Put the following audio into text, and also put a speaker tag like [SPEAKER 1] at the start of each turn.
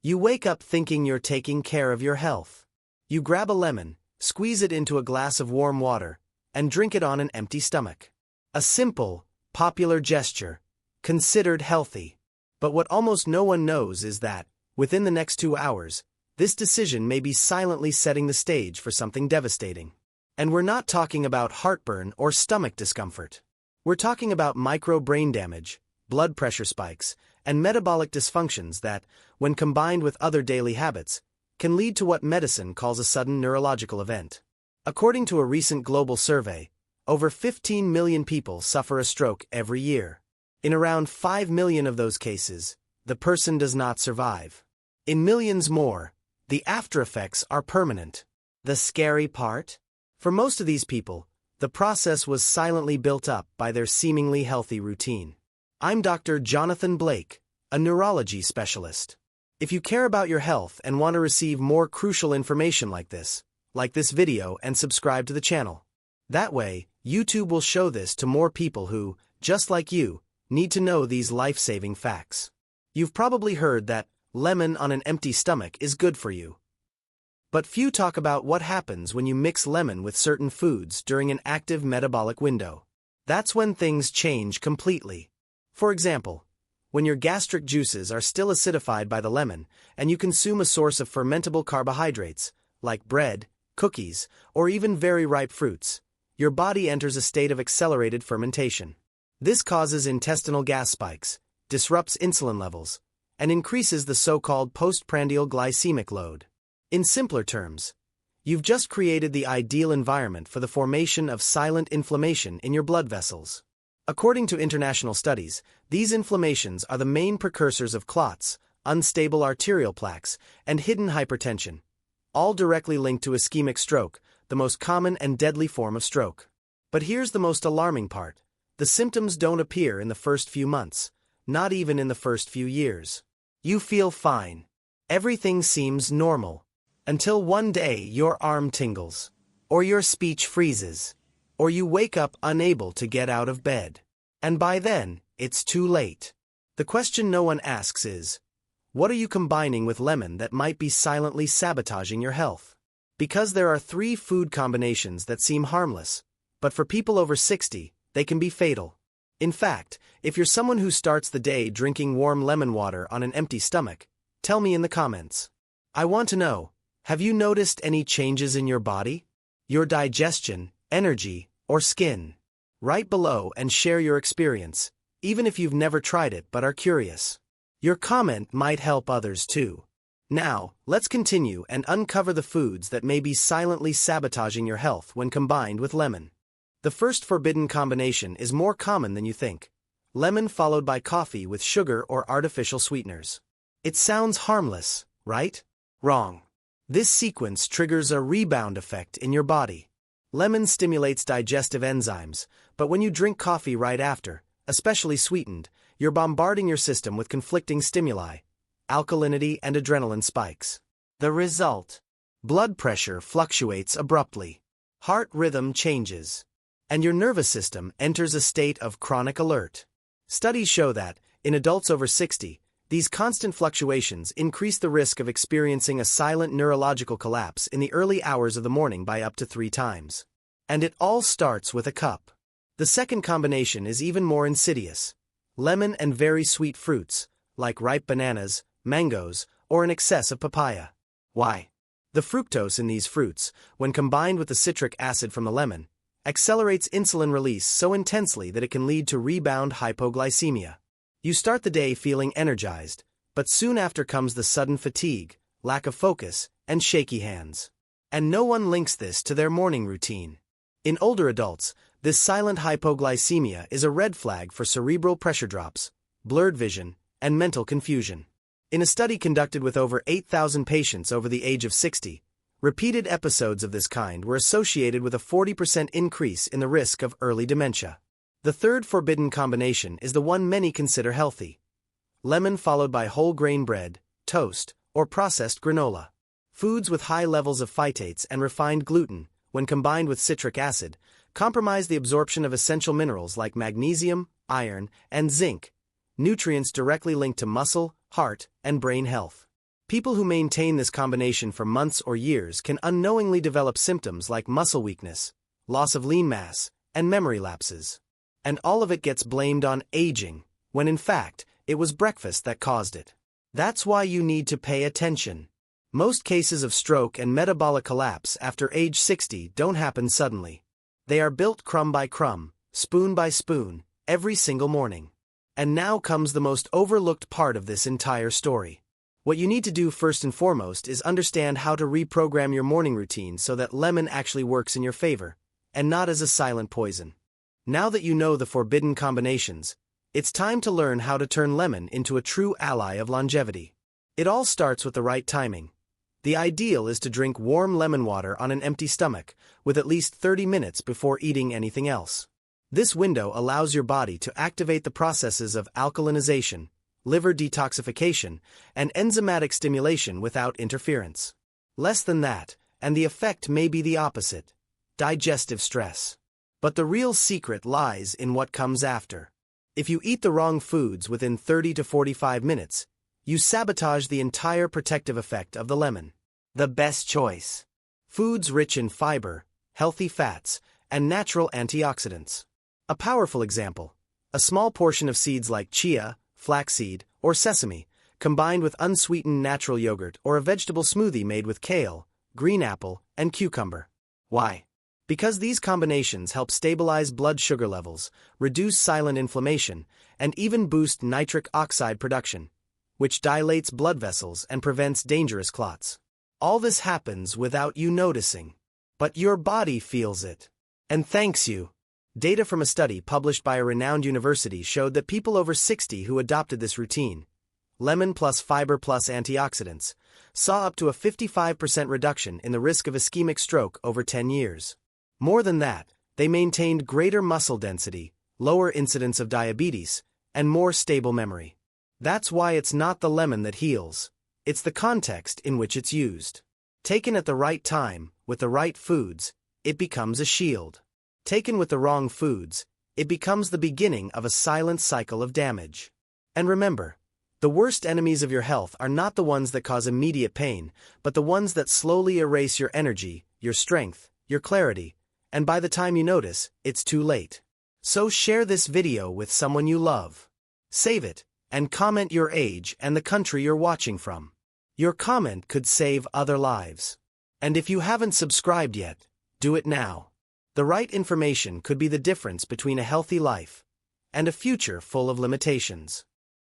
[SPEAKER 1] You wake up thinking you're taking care of your health. You grab a lemon, squeeze it into a glass of warm water, and drink it on an empty stomach. A simple, popular gesture, considered healthy. But what almost no one knows is that, within the next 2 hours, this decision may be silently setting the stage for something devastating. And we're not talking about heartburn or stomach discomfort. We're talking about micro brain damage, blood pressure spikes, and metabolic dysfunctions that, when combined with other daily habits, can lead to what medicine calls a sudden neurological event. According to a recent global survey, over 15 million people suffer a stroke every year. In around 5 million of those cases, the person does not survive. In millions more, the aftereffects are permanent. The scary part? For most of these people, the process was silently built up by their seemingly healthy routine. I'm Dr. Jonathan Blake, a neurology specialist. If you care about your health and want to receive more crucial information like this video and subscribe to the channel. That way, YouTube will show this to more people who, just like you, need to know these life-saving facts. You've probably heard that lemon on an empty stomach is good for you. But few talk about what happens when you mix lemon with certain foods during an active metabolic window. That's when things change completely. For example, when your gastric juices are still acidified by the lemon and you consume a source of fermentable carbohydrates, like bread, cookies, or even very ripe fruits, your body enters a state of accelerated fermentation. This causes intestinal gas spikes, disrupts insulin levels, and increases the so-called postprandial glycemic load. In simpler terms, you've just created the ideal environment for the formation of silent inflammation in your blood vessels. According to international studies, these inflammations are the main precursors of clots, unstable arterial plaques, and hidden hypertension, all directly linked to ischemic stroke, the most common and deadly form of stroke. But here's the most alarming part. The symptoms don't appear in the first few months, not even in the first few years. You feel fine. Everything seems normal. Until one day your arm tingles, or your speech freezes, or you wake up unable to get out of bed. And by then, it's too late. The question no one asks is, what are you combining with lemon that might be silently sabotaging your health? Because there are 3 food combinations that seem harmless, but for people over 60, they can be fatal. In fact, if you're someone who starts the day drinking warm lemon water on an empty stomach, tell me in the comments. I want to know, have you noticed any changes in your body? Your digestion, energy, or skin? Write below and share your experience, even if you've never tried it but are curious. Your comment might help others too. Now, let's continue and uncover the foods that may be silently sabotaging your health when combined with lemon. The first forbidden combination is more common than you think. Lemon followed by coffee with sugar or artificial sweeteners. It sounds harmless, right? Wrong. This sequence triggers a rebound effect in your body. Lemon stimulates digestive enzymes, but when you drink coffee right after, especially sweetened, you're bombarding your system with conflicting stimuli, alkalinity and adrenaline spikes. The result? Blood pressure fluctuates abruptly. Heart rhythm changes. And your nervous system enters a state of chronic alert. Studies show that, in adults over 60, these constant fluctuations increase the risk of experiencing a silent neurological collapse in the early hours of the morning by up to 3 times. And it all starts with a cup. The second combination is even more insidious. Lemon and very sweet fruits, like ripe bananas, mangoes, or an excess of papaya. Why? The fructose in these fruits, when combined with the citric acid from the lemon, accelerates insulin release so intensely that it can lead to rebound hypoglycemia. You start the day feeling energized, but soon after comes the sudden fatigue, lack of focus, and shaky hands. And no one links this to their morning routine. In older adults, this silent hypoglycemia is a red flag for cerebral pressure drops, blurred vision, and mental confusion. In a study conducted with over 8,000 patients over the age of 60, repeated episodes of this kind were associated with a 40% increase in the risk of early dementia. The third forbidden combination is the one many consider healthy. Lemon followed by whole grain bread, toast, or processed granola. Foods with high levels of phytates and refined gluten, when combined with citric acid, compromise the absorption of essential minerals like magnesium, iron, and zinc, nutrients directly linked to muscle, heart, and brain health. People who maintain this combination for months or years can unknowingly develop symptoms like muscle weakness, loss of lean mass, and memory lapses. And all of it gets blamed on aging, when in fact, it was breakfast that caused it. That's why you need to pay attention. Most cases of stroke and metabolic collapse after age 60 don't happen suddenly. They are built crumb by crumb, spoon by spoon, every single morning. And now comes the most overlooked part of this entire story. What you need to do first and foremost is understand how to reprogram your morning routine so that lemon actually works in your favor, and not as a silent poison. Now that you know the forbidden combinations, it's time to learn how to turn lemon into a true ally of longevity. It all starts with the right timing. The ideal is to drink warm lemon water on an empty stomach, with at least 30 minutes before eating anything else. This window allows your body to activate the processes of alkalinization, liver detoxification, and enzymatic stimulation without interference. Less than that, and the effect may be the opposite: digestive stress. But the real secret lies in what comes after. If you eat the wrong foods within 30 to 45 minutes, you sabotage the entire protective effect of the lemon. The best choice: foods rich in fiber, healthy fats, and natural antioxidants. A powerful example: a small portion of seeds like chia, flaxseed, or sesame, combined with unsweetened natural yogurt or a vegetable smoothie made with kale, green apple, and cucumber. Why? Because these combinations help stabilize blood sugar levels, reduce silent inflammation, and even boost nitric oxide production, which dilates blood vessels and prevents dangerous clots. All this happens without you noticing. But your body feels it. And thanks you. Data from a study published by a renowned university showed that people over 60 who adopted this routine, lemon plus fiber plus antioxidants, saw up to a 55% reduction in the risk of ischemic stroke over 10 years. More than that, they maintained greater muscle density, lower incidence of diabetes, and more stable memory. That's why it's not the lemon that heals, it's the context in which it's used. Taken at the right time, with the right foods, it becomes a shield. Taken with the wrong foods, it becomes the beginning of a silent cycle of damage. And remember, the worst enemies of your health are not the ones that cause immediate pain, but the ones that slowly erase your energy, your strength, your clarity, and by the time you notice, it's too late. So share this video with someone you love. Save it, and comment your age and the country you're watching from. Your comment could save other lives. And if you haven't subscribed yet, do it now. The right information could be the difference between a healthy life and a future full of limitations.